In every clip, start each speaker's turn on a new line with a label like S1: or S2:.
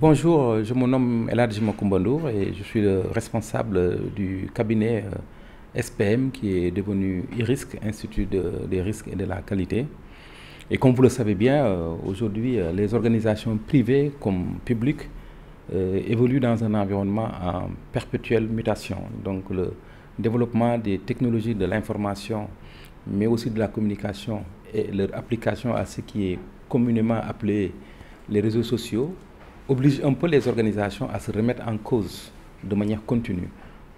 S1: Bonjour, je me nomme Eladji Macoumba Ndour et je suis le responsable du cabinet SPM qui est devenu IRISC, Institut des risques et de la qualité. Et comme vous le savez bien, aujourd'hui, les organisations privées comme publiques évoluent dans un environnement en perpétuelle mutation. Donc le développement des technologies de l'information, mais aussi de la communication et leur application à ce qui est communément appelé les réseaux sociaux, oblige un peu les organisations à se remettre en cause de manière continue.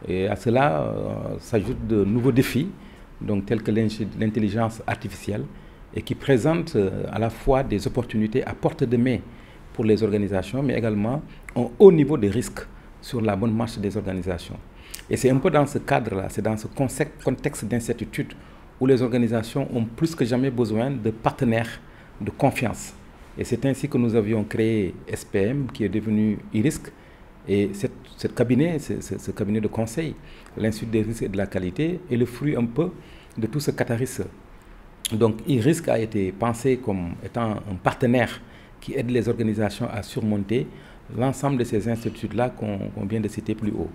S1: Et à cela s'ajoutent de nouveaux défis, donc tels que l'intelligence artificielle, et qui présentent à la fois des opportunités à portée de main pour les organisations, mais également un haut niveau de risque sur la bonne marche des organisations. Et c'est un peu dans ce cadre-là, c'est dans ce contexte d'incertitude où les organisations ont plus que jamais besoin de partenaires de confiance. Et c'est ainsi que nous avions créé SPM, qui est devenu IRISC. Et ce cabinet de conseil, l'Institut des risques et de la qualité, est le fruit un peu de tout ce catharisme. Donc IRISC a été pensé comme étant un partenaire qui aide les organisations à surmonter l'ensemble de ces incertitudes-là qu'on vient de citer plus haut.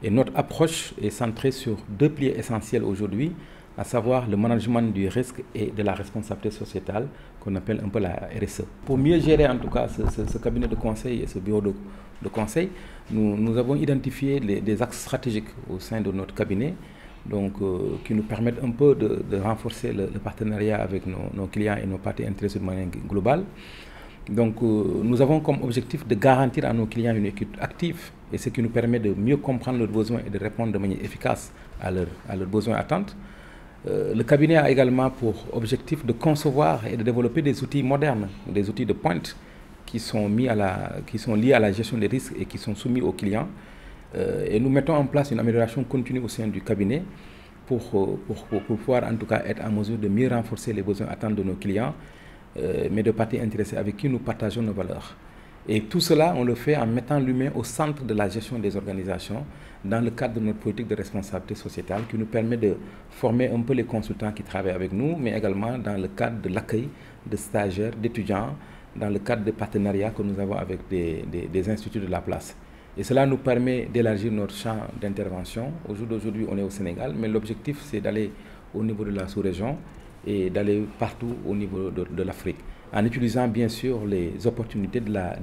S1: Et notre approche est centrée sur deux piliers essentiels aujourd'hui, à savoir le management du risque et de la responsabilité sociétale, qu'on appelle un peu la RSE. Pour mieux gérer en tout cas ce cabinet de conseil et ce bureau de conseil, nous avons identifié des axes stratégiques au sein de notre cabinet, donc, qui nous permettent un peu de renforcer le partenariat avec nos clients et nos parties intéressées de manière globale. Donc, nous avons comme objectif de garantir à nos clients une écoute active, et ce qui nous permet de mieux comprendre leurs besoins et de répondre de manière efficace à leurs besoins et attentes. Le cabinet a également pour objectif de concevoir et de développer des outils modernes, des outils de pointe qui sont liés à la gestion des risques et qui sont soumis aux clients. Et nous mettons en place une amélioration continue au sein du cabinet pour pouvoir en tout cas être en mesure de mieux renforcer les besoins et attentes de nos clients, mais de parties intéressées avec qui nous partageons nos valeurs. Et tout cela, on le fait en mettant l'humain au centre de la gestion des organisations dans le cadre de notre politique de responsabilité sociétale qui nous permet de former un peu les consultants qui travaillent avec nous, mais également dans le cadre de l'accueil de stagiaires, d'étudiants, dans le cadre des partenariats que nous avons avec des instituts de la place. Et cela nous permet d'élargir notre champ d'intervention. Au jour d'aujourd'hui, on est au Sénégal, mais l'objectif, c'est d'aller au niveau de la sous-région et d'aller partout au niveau de l'Afrique, en utilisant bien sûr les opportunités de la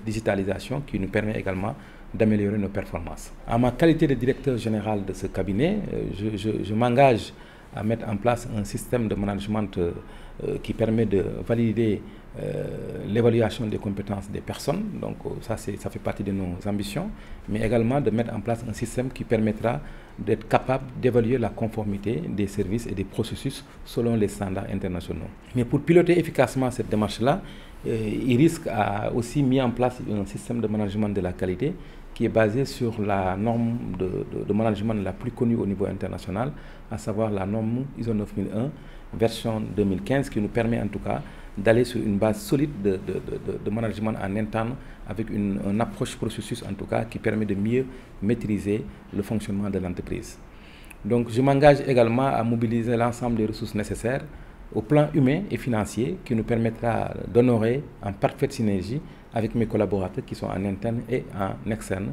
S1: digitalisation qui nous permet également d'améliorer nos performances. En ma qualité de directeur général de ce cabinet, je m'engage à mettre en place un système de management qui permet de valider l'évaluation des compétences des personnes, donc ça fait partie de nos ambitions, mais également de mettre en place un système qui permettra d'être capable d'évaluer la conformité des services et des processus selon les standards internationaux. Mais pour piloter efficacement cette démarche-là, IRISC a aussi mis en place un système de management de la qualité qui est basé sur la norme de management la plus connue au niveau international, à savoir la norme ISO 9001 version 2015, qui nous permet en tout cas d'aller sur une base solide de management en interne avec une approche processus en tout cas qui permet de mieux maîtriser le fonctionnement de l'entreprise. Donc je m'engage également à mobiliser l'ensemble des ressources nécessaires au plan humain et financier qui nous permettra d'honorer en parfaite synergie avec mes collaborateurs qui sont en interne et en externe,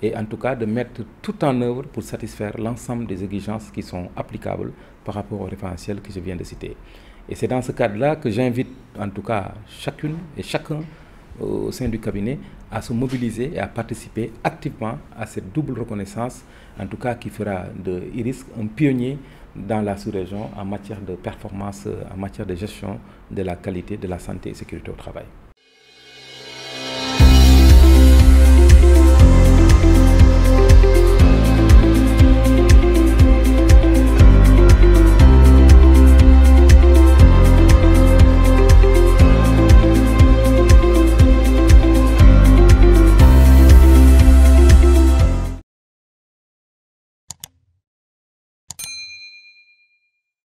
S1: et en tout cas de mettre tout en œuvre pour satisfaire l'ensemble des exigences qui sont applicables par rapport au référentiel que je viens de citer. Et c'est dans ce cadre-là que j'invite en tout cas chacune et chacun au sein du cabinet à se mobiliser et à participer activement à cette double reconnaissance, en tout cas qui fera de IRISC un pionnier dans la sous-région en matière de performance, en matière de gestion de la qualité, de la santé et sécurité au travail.